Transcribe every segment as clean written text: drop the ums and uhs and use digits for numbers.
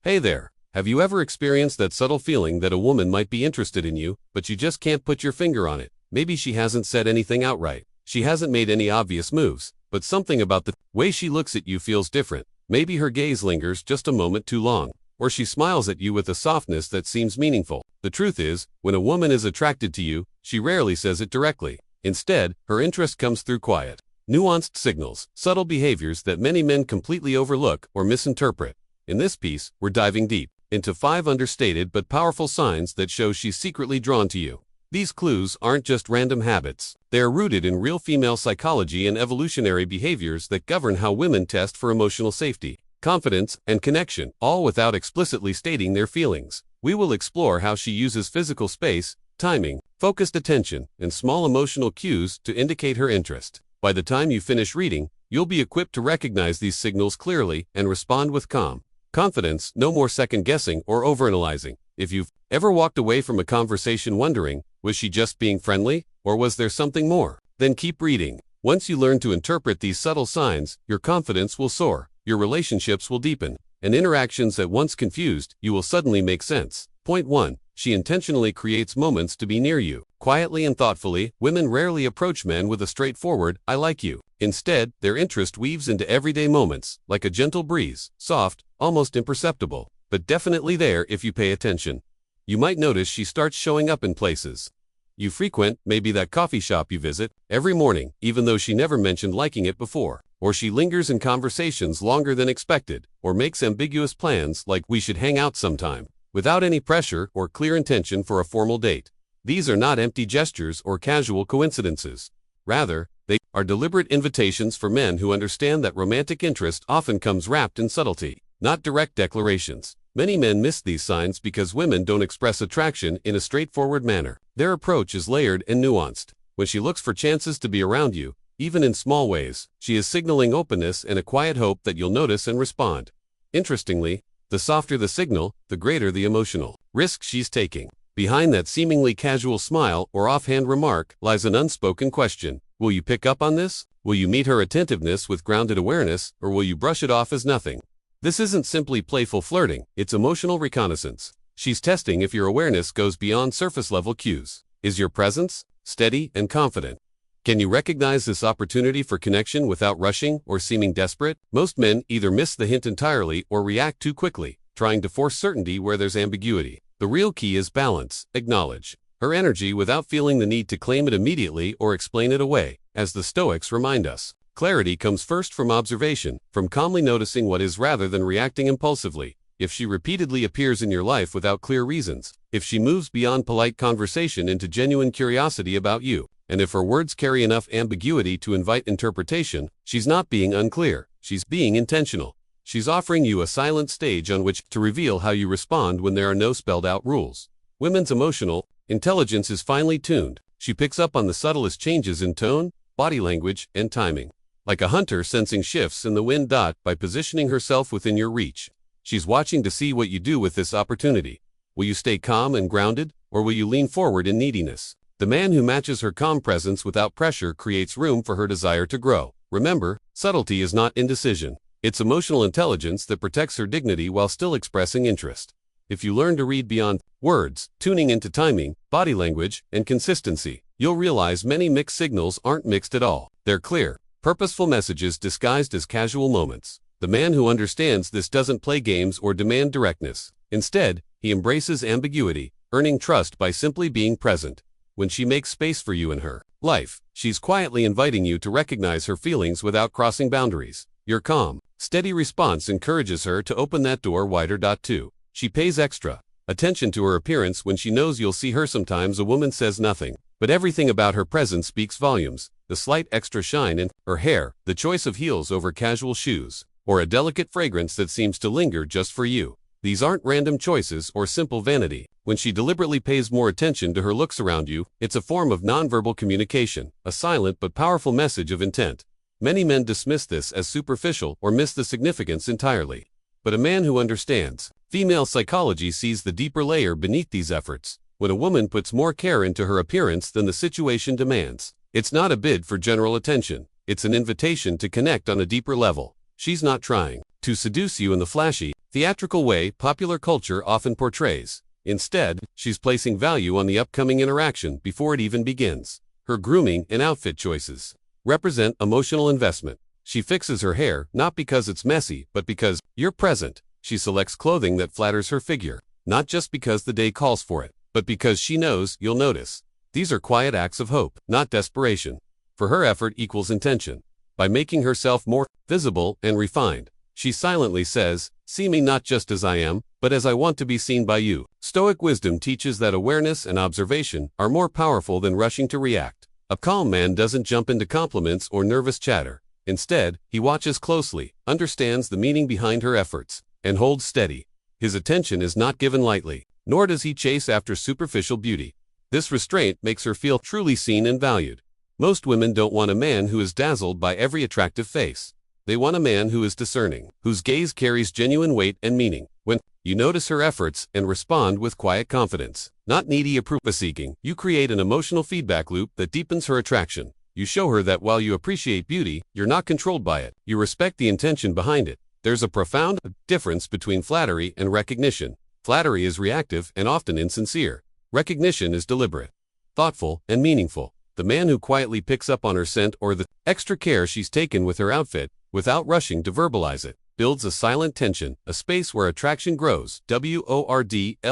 Hey there, have you ever experienced that subtle feeling that a woman might be interested in you, but you just can't put your finger on it? Maybe she hasn't said anything outright. She hasn't made any obvious moves, but something about the way she looks at you feels different. Maybe her gaze lingers just a moment too long, or she smiles at you with a softness that seems meaningful. The truth is, when a woman is attracted to you, she rarely says it directly. Instead, her interest comes through quiet, nuanced signals, subtle behaviors that many men completely overlook or misinterpret. In this piece, we're diving deep into 5 understated but powerful signs that show she's secretly drawn to you. These clues aren't just random habits. They are rooted in real female psychology and evolutionary behaviors that govern how women test for emotional safety, confidence, and connection, all without explicitly stating their feelings. We will explore how she uses physical space, timing, focused attention, and small emotional cues to indicate her interest. By the time you finish reading, you'll be equipped to recognize these signals clearly and respond with calm confidence, no more second-guessing or overanalyzing. If you've ever walked away from a conversation wondering, was she just being friendly, or was there something more? Then keep reading. Once you learn to interpret these subtle signs, your confidence will soar, your relationships will deepen, and interactions that once confused you will suddenly make sense. Point 1. She intentionally creates moments to be near you. Quietly and thoughtfully, women rarely approach men with a straightforward, "I like you." Instead, their interest weaves into everyday moments, like a gentle breeze, soft, almost imperceptible, but definitely there if you pay attention. You might notice she starts showing up in places you frequent, maybe that coffee shop you visit, every morning, even though she never mentioned liking it before. Or she lingers in conversations longer than expected, or makes ambiguous plans like "we should hang out sometime," without any pressure or clear intention for a formal date. These are not empty gestures or casual coincidences. Rather, they are deliberate invitations for men who understand that romantic interest often comes wrapped in subtlety, not direct declarations. Many men miss these signs because women don't express attraction in a straightforward manner. Their approach is layered and nuanced. When she looks for chances to be around you, even in small ways, she is signaling openness and a quiet hope that you'll notice and respond. Interestingly, the softer the signal, the greater the emotional risk she's taking. Behind that seemingly casual smile or offhand remark lies an unspoken question. Will you pick up on this? Will you meet her attentiveness with grounded awareness, or will you brush it off as nothing? This isn't simply playful flirting, it's emotional reconnaissance. She's testing if your awareness goes beyond surface-level cues. Is your presence steady and confident? Can you recognize this opportunity for connection without rushing or seeming desperate? Most men either miss the hint entirely or react too quickly, trying to force certainty where there's ambiguity. The real key is balance. Acknowledge her energy without feeling the need to claim it immediately or explain it away. As the Stoics remind us, clarity comes first from observation, from calmly noticing what is rather than reacting impulsively. If she repeatedly appears in your life without clear reasons, if she moves beyond polite conversation into genuine curiosity about you, and if her words carry enough ambiguity to invite interpretation, she's not being unclear, she's being intentional. She's offering you a silent stage on which to reveal how you respond when there are no spelled-out rules. Women's emotional intelligence is finely tuned. She picks up on the subtlest changes in tone, body language, and timing. Like a hunter sensing shifts in the wind. By positioning herself within your reach, she's watching to see what you do with this opportunity. Will you stay calm and grounded, or will you lean forward in neediness? The man who matches her calm presence without pressure creates room for her desire to grow. Remember, subtlety is not indecision. It's emotional intelligence that protects her dignity while still expressing interest. If you learn to read beyond words, tuning into timing, body language, and consistency, you'll realize many mixed signals aren't mixed at all. They're clear, purposeful messages disguised as casual moments. The man who understands this doesn't play games or demand directness. Instead, he embraces ambiguity, earning trust by simply being present. When she makes space for you in her life, she's quietly inviting you to recognize her feelings without crossing boundaries. Your calm, steady response encourages her to open that door wider. 2. She pays extra attention to her appearance when she knows you'll see her. Sometimes a woman says nothing, but everything about her presence speaks volumes. The slight extra shine in her hair, the choice of heels over casual shoes, or a delicate fragrance that seems to linger just for you. These aren't random choices or simple vanity. When she deliberately pays more attention to her looks around you, it's a form of nonverbal communication, a silent but powerful message of intent. Many men dismiss this as superficial or miss the significance entirely. But a man who understands female psychology sees the deeper layer beneath these efforts. When a woman puts more care into her appearance than the situation demands, it's not a bid for general attention. It's an invitation to connect on a deeper level. She's not trying to seduce you in the flashy, theatrical way popular culture often portrays. Instead, she's placing value on the upcoming interaction before it even begins. Her grooming and outfit choices represent emotional investment. She fixes her hair not because it's messy, but because you're present. She selects clothing that flatters her figure, not just because the day calls for it, but because she knows you'll notice. These are quiet acts of hope, not desperation. For her, effort equals intention. By making herself more visible and refined, she silently says, "See me not just as I am, but as I want to be seen by you." Stoic wisdom teaches that awareness and observation are more powerful than rushing to react. A calm man doesn't jump into compliments or nervous chatter. Instead, he watches closely, understands the meaning behind her efforts, and holds steady. His attention is not given lightly, nor does he chase after superficial beauty. This restraint makes her feel truly seen and valued. Most women don't want a man who is dazzled by every attractive face. They want a man who is discerning, whose gaze carries genuine weight and meaning. When you notice her efforts and respond with quiet confidence, not needy approval-seeking, you create an emotional feedback loop that deepens her attraction. You show her that while you appreciate beauty, you're not controlled by it. You respect the intention behind it. There's a profound difference between flattery and recognition. Flattery is reactive and often insincere. Recognition is deliberate, thoughtful, and meaningful. The man who quietly picks up on her scent or the extra care she's taken with her outfit, without rushing to verbalize it, builds a silent tension, a space where attraction grows. WORDLESSLY.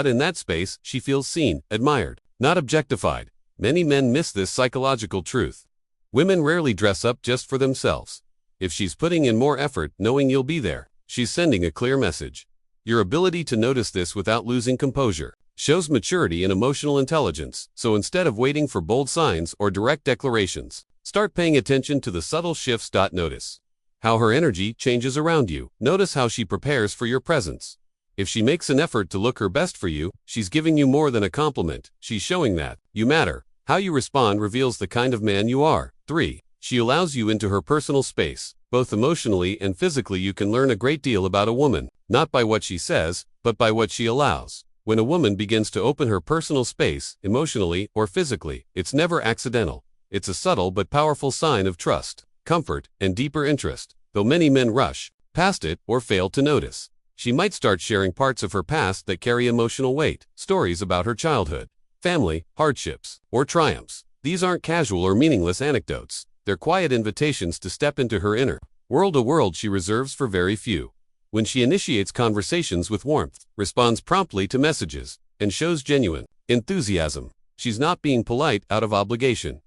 In that space, she feels seen, admired, not objectified. Many men miss this psychological truth. Women rarely dress up just for themselves. If she's putting in more effort knowing you'll be there, she's sending a clear message. Your ability to notice this without losing composure shows maturity and emotional intelligence. So instead of waiting for bold signs or direct declarations, start paying attention to the subtle shifts. Notice how her energy changes around you. Notice how she prepares for your presence. If she makes an effort to look her best for you, she's giving you more than a compliment. She's showing that you matter. How you respond reveals the kind of man you are. 3. She allows you into her personal space. Both emotionally and physically, you can learn a great deal about a woman, not by what she says, but by what she allows. When a woman begins to open her personal space, emotionally or physically, it's never accidental. It's a subtle but powerful sign of trust, comfort, and deeper interest. Though many men rush past it or fail to notice, she might start sharing parts of her past that carry emotional weight, stories about her childhood, family, hardships, or triumphs. These aren't casual or meaningless anecdotes. They're quiet invitations to step into her inner world, a world she reserves for very few. When she initiates conversations with warmth, responds promptly to messages, and shows genuine enthusiasm, she's not being polite out of obligation.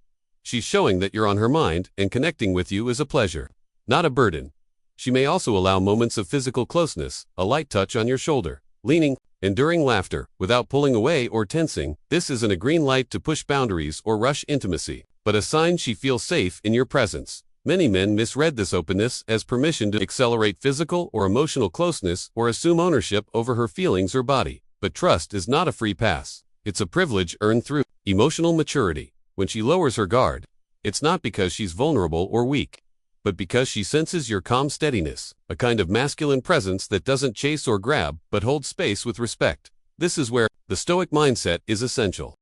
She's showing that you're on her mind, and connecting with you is a pleasure, not a burden. She may also allow moments of physical closeness, a light touch on your shoulder, leaning, enduring laughter, without pulling away or tensing. This isn't a green light to push boundaries or rush intimacy, but a sign she feels safe in your presence. Many men misread this openness as permission to accelerate physical or emotional closeness or assume ownership over her feelings or body. But trust is not a free pass. It's a privilege earned through emotional maturity. When she lowers her guard, it's not because she's vulnerable or weak, but because she senses your calm steadiness, a kind of masculine presence that doesn't chase or grab, but holds space with respect. This is where the Stoic mindset is essential.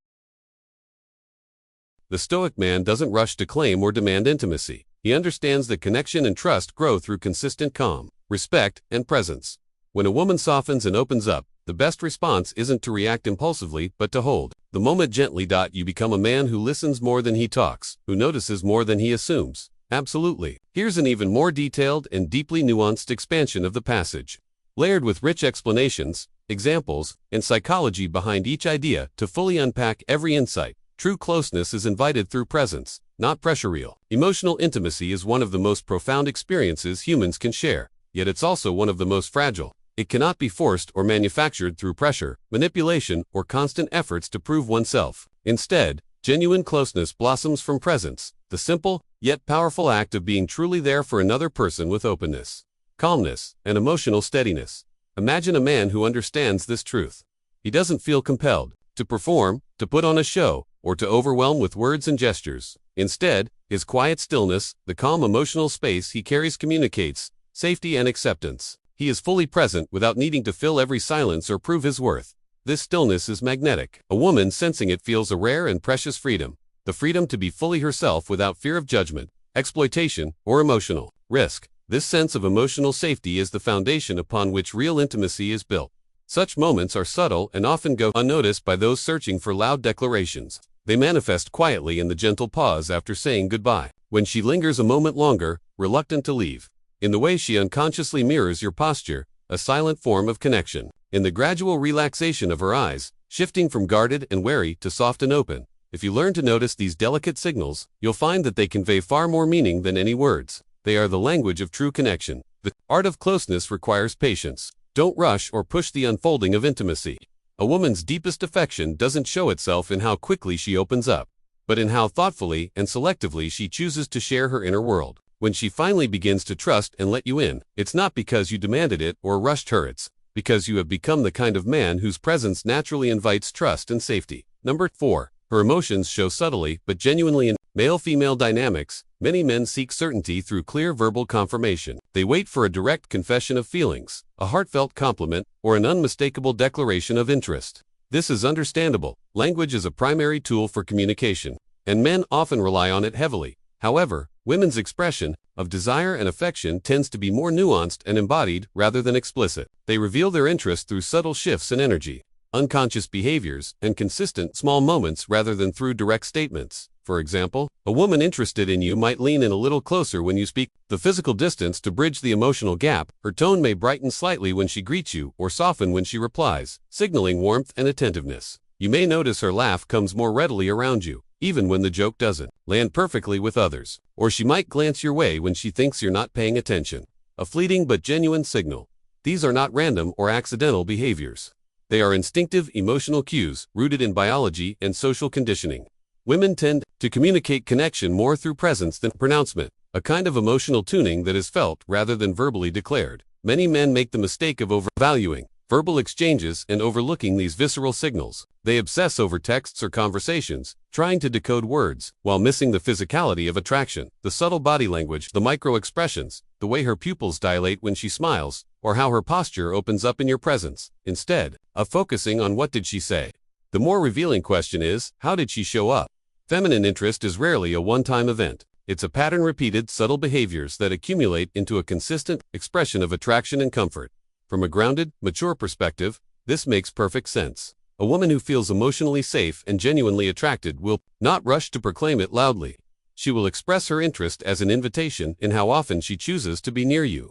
The Stoic man doesn't rush to claim or demand intimacy. He understands that connection and trust grow through consistent calm, respect, and presence. When a woman softens and opens up, the best response isn't to react impulsively, but to hold the moment gently. You become a man who listens more than he talks, who notices more than he assumes. Absolutely. Here's an even more detailed and deeply nuanced expansion of the passage, layered with rich explanations, examples, and psychology behind each idea to fully unpack every insight. True closeness is invited through presence, not pressure. Real emotional intimacy is one of the most profound experiences humans can share, yet it's also one of the most fragile. It cannot be forced or manufactured through pressure, manipulation, or constant efforts to prove oneself. Instead, genuine closeness blossoms from presence, the simple, yet powerful act of being truly there for another person with openness, calmness, and emotional steadiness. Imagine a man who understands this truth. He doesn't feel compelled to perform, to put on a show, or to overwhelm with words and gestures. Instead, his quiet stillness, the calm emotional space he carries communicates safety and acceptance. He is fully present without needing to fill every silence or prove his worth. This stillness is magnetic. A woman sensing it feels a rare and precious freedom, the freedom to be fully herself without fear of judgment, exploitation, or emotional risk. This sense of emotional safety is the foundation upon which real intimacy is built. Such moments are subtle and often go unnoticed by those searching for loud declarations. They manifest quietly in the gentle pause after saying goodbye, when she lingers a moment longer, reluctant to leave. In the way she unconsciously mirrors your posture, a silent form of connection. In the gradual relaxation of her eyes, shifting from guarded and wary to soft and open. If you learn to notice these delicate signals, you'll find that they convey far more meaning than any words. They are the language of true connection. The art of closeness requires patience. Don't rush or push the unfolding of intimacy. A woman's deepest affection doesn't show itself in how quickly she opens up, but in how thoughtfully and selectively she chooses to share her inner world. When she finally begins to trust and let you in, it's not because you demanded it or rushed her, it's because you have become the kind of man whose presence naturally invites trust and safety. Number 4. Her emotions show subtly but genuinely in male-female dynamics. Many men seek certainty through clear verbal confirmation. They wait for a direct confession of feelings, a heartfelt compliment, or an unmistakable declaration of interest. This is understandable. Language is a primary tool for communication, and men often rely on it heavily. However, women's expression of desire and affection tends to be more nuanced and embodied rather than explicit. They reveal their interest through subtle shifts in energy, unconscious behaviors, and consistent small moments rather than through direct statements. For example, a woman interested in you might lean in a little closer when you speak, the physical distance to bridge the emotional gap. Her tone may brighten slightly when she greets you or soften when she replies, signaling warmth and attentiveness. You may notice her laugh comes more readily around you, even when the joke doesn't land perfectly with others. Or she might glance your way when she thinks you're not paying attention. A fleeting but genuine signal. These are not random or accidental behaviors. They are instinctive emotional cues rooted in biology and social conditioning. Women tend to communicate connection more through presence than pronouncement, a kind of emotional tuning that is felt rather than verbally declared. Many men make the mistake of overvaluing verbal exchanges and overlooking these visceral signals. They obsess over texts or conversations, trying to decode words, while missing the physicality of attraction, the subtle body language, the micro-expressions, the way her pupils dilate when she smiles, or how her posture opens up in your presence. Instead of focusing on what did she say, the more revealing question is, how did she show up? Feminine interest is rarely a one-time event. It's a pattern-repeated, subtle behaviors that accumulate into a consistent expression of attraction and comfort. From a grounded, mature perspective, this makes perfect sense. A woman who feels emotionally safe and genuinely attracted will not rush to proclaim it loudly. She will express her interest as an invitation in how often she chooses to be near you,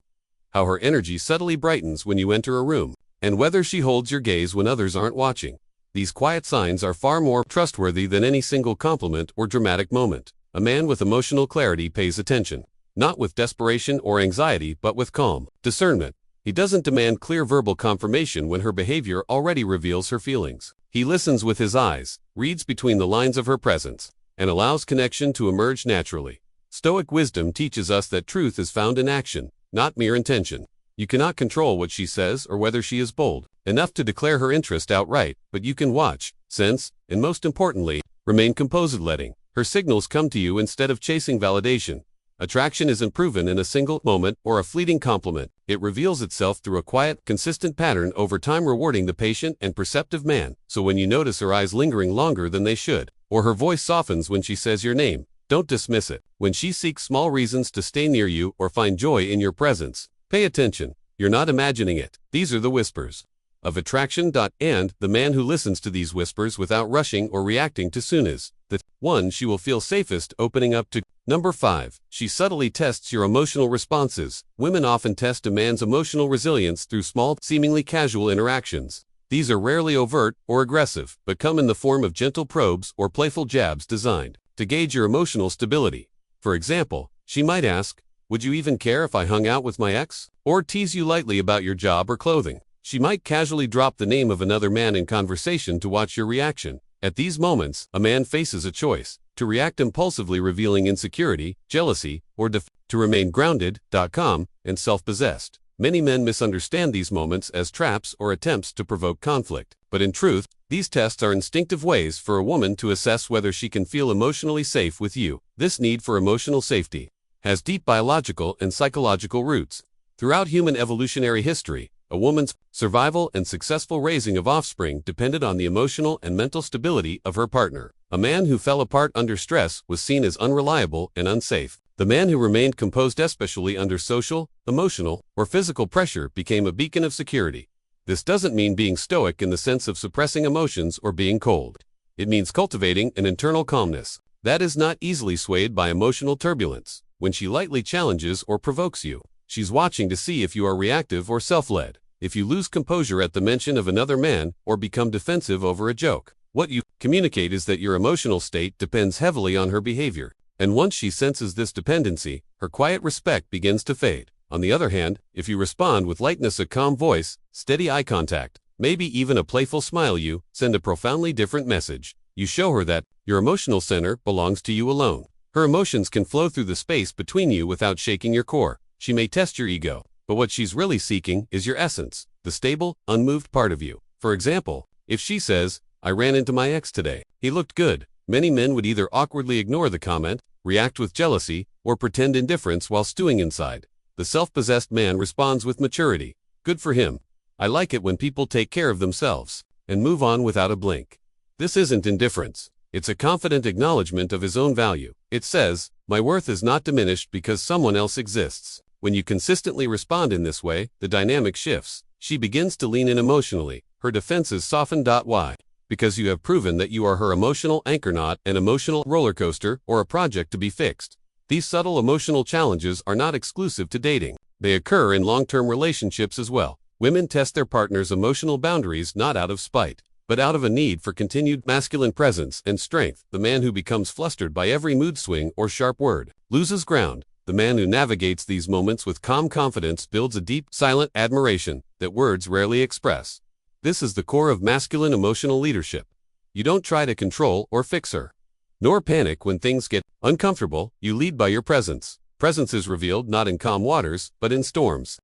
how her energy subtly brightens when you enter a room, and whether she holds your gaze when others aren't watching. These quiet signs are far more trustworthy than any single compliment or dramatic moment. A man with emotional clarity pays attention, not with desperation or anxiety but with calm discernment. He doesn't demand clear verbal confirmation when her behavior already reveals her feelings. He listens with his eyes, reads between the lines of her presence, and allows connection to emerge naturally. Stoic wisdom teaches us that truth is found in action, not mere intention. You cannot control what she says or whether she is bold enough to declare her interest outright, but you can watch, sense, and most importantly, remain composed, letting her signals come to you instead of chasing validation. Attraction isn't proven in a single moment or a fleeting compliment. It reveals itself through a quiet, consistent pattern over time, rewarding the patient and perceptive man. So when you notice her eyes lingering longer than they should, or her voice softens when she says your name, don't dismiss it. When she seeks small reasons to stay near you or find joy in your presence, pay attention. You're not imagining it. These are the whispers of attraction. And the man who listens to these whispers without rushing or reacting too soon is the one she will feel safest opening up to. Number 5. She subtly tests your emotional responses. Women often test a man's emotional resilience through small, seemingly casual interactions. These are rarely overt or aggressive, but come in the form of gentle probes or playful jabs designed to gauge your emotional stability. For example, she might ask, "Would you even care if I hung out with my ex?" Or tease you lightly about your job or clothing. She might casually drop the name of another man in conversation to watch your reaction. At these moments, a man faces a choice: to react impulsively, revealing insecurity, jealousy, or to remain grounded, calm, and self-possessed. Many men misunderstand these moments as traps or attempts to provoke conflict. But in truth, these tests are instinctive ways for a woman to assess whether she can feel emotionally safe with you. This need for emotional safety has deep biological and psychological roots. Throughout human evolutionary history, a woman's survival and successful raising of offspring depended on the emotional and mental stability of her partner. A man who fell apart under stress was seen as unreliable and unsafe. The man who remained composed especially under social, emotional, or physical pressure became a beacon of security. This doesn't mean being stoic in the sense of suppressing emotions or being cold. It means cultivating an internal calmness that is not easily swayed by emotional turbulence. When she lightly challenges or provokes you, she's watching to see if you are reactive or self-led. If you lose composure at the mention of another man or become defensive over a joke, what you communicate is that your emotional state depends heavily on her behavior. And once she senses this dependency, her quiet respect begins to fade. On the other hand, if you respond with lightness, a calm voice, steady eye contact, maybe even a playful smile, you send a profoundly different message. You show her that your emotional center belongs to you alone. Her emotions can flow through the space between you without shaking your core. She may test your ego, but what she's really seeking is your essence, the stable, unmoved part of you. For example, if she says, "I ran into my ex today. He looked good," many men would either awkwardly ignore the comment, react with jealousy, or pretend indifference while stewing inside. The self-possessed man responds with maturity. Good for him. I like it when people take care of themselves and move on without a blink. This isn't indifference. It's a confident acknowledgement of his own value. It says, my worth is not diminished because someone else exists. When you consistently respond in this way, the dynamic shifts. She begins to lean in emotionally. Her defenses soften. Why? Because you have proven that you are her emotional anchor, not an emotional roller coaster or a project to be fixed. These subtle emotional challenges are not exclusive to dating. They occur in long-term relationships as well. Women test their partner's emotional boundaries not out of spite, but out of a need for continued masculine presence and strength. The man who becomes flustered by every mood swing or sharp word loses ground. The man who navigates these moments with calm confidence builds a deep, silent admiration that words rarely express. This is the core of masculine emotional leadership. You don't try to control or fix her, nor panic when things get uncomfortable. You lead by your presence. Presence is revealed not in calm waters, but in storms.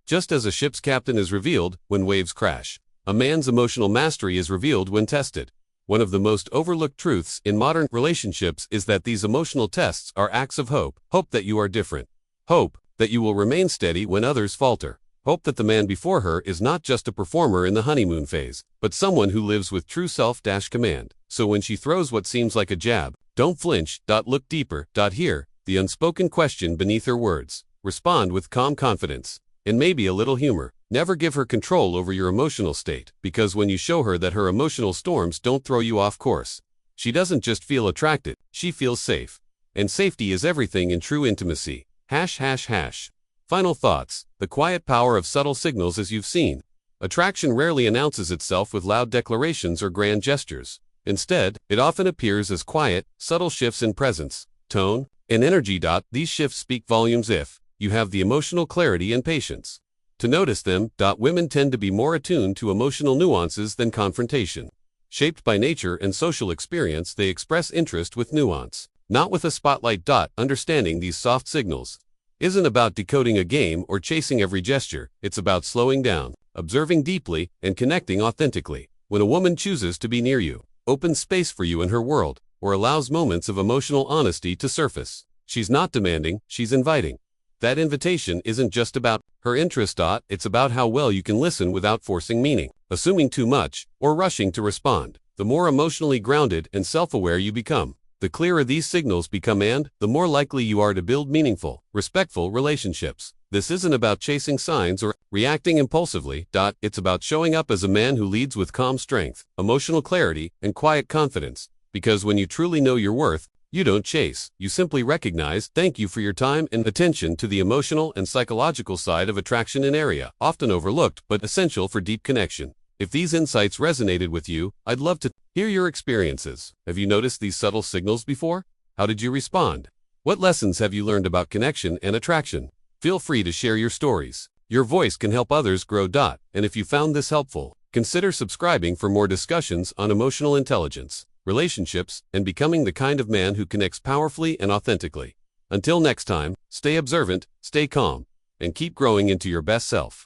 Just as a ship's captain is revealed when waves crash, a man's emotional mastery is revealed when tested. One of the most overlooked truths in modern relationships is that these emotional tests are acts of hope. Hope that you are different. Hope that you will remain steady when others falter. Hope that the man before her is not just a performer in the honeymoon phase, but someone who lives with true self-command. So when she throws what seems like a jab, don't flinch. Look deeper. Hear the unspoken question beneath her words. Respond with calm confidence and maybe a little humor. Never give her control over your emotional state, because when you show her that her emotional storms don't throw you off course, she doesn't just feel attracted, she feels safe. And safety is everything in true intimacy. Final thoughts. The quiet power of subtle signals. As you've seen, attraction rarely announces itself with loud declarations or grand gestures. Instead, it often appears as quiet, subtle shifts in presence, tone, and energy. These shifts speak volumes if you have the emotional clarity and patience to notice them. Women tend to be more attuned to emotional nuances than confrontation. Shaped by nature and social experience, they express interest with nuance, not with a spotlight. Understanding these soft signals isn't about decoding a game or chasing every gesture. It's about slowing down, observing deeply, and connecting authentically. When a woman chooses to be near you, opens space for you in her world, or allows moments of emotional honesty to surface, she's not demanding, she's inviting. That invitation isn't just about her interest. It's about how well you can listen without forcing meaning, assuming too much, or rushing to respond. The more emotionally grounded and self-aware you become, the clearer these signals become, and the more likely you are to build meaningful, respectful relationships. This isn't about chasing signs or reacting impulsively. It's about showing up as a man who leads with calm strength, emotional clarity, and quiet confidence. Because when you truly know your worth, you don't chase, you simply recognize. Thank you for your time and attention to the emotional and psychological side of attraction, an area often overlooked but essential for deep connection. If these insights resonated with you, I'd love to hear your experiences. Have you noticed these subtle signals before? How did you respond? What lessons have you learned about connection and attraction? Feel free to share your stories. Your voice can help others grow. And if you found this helpful, consider subscribing for more discussions on emotional intelligence, relationships, and becoming the kind of man who connects powerfully and authentically. Until next time, stay observant, stay calm, and keep growing into your best self.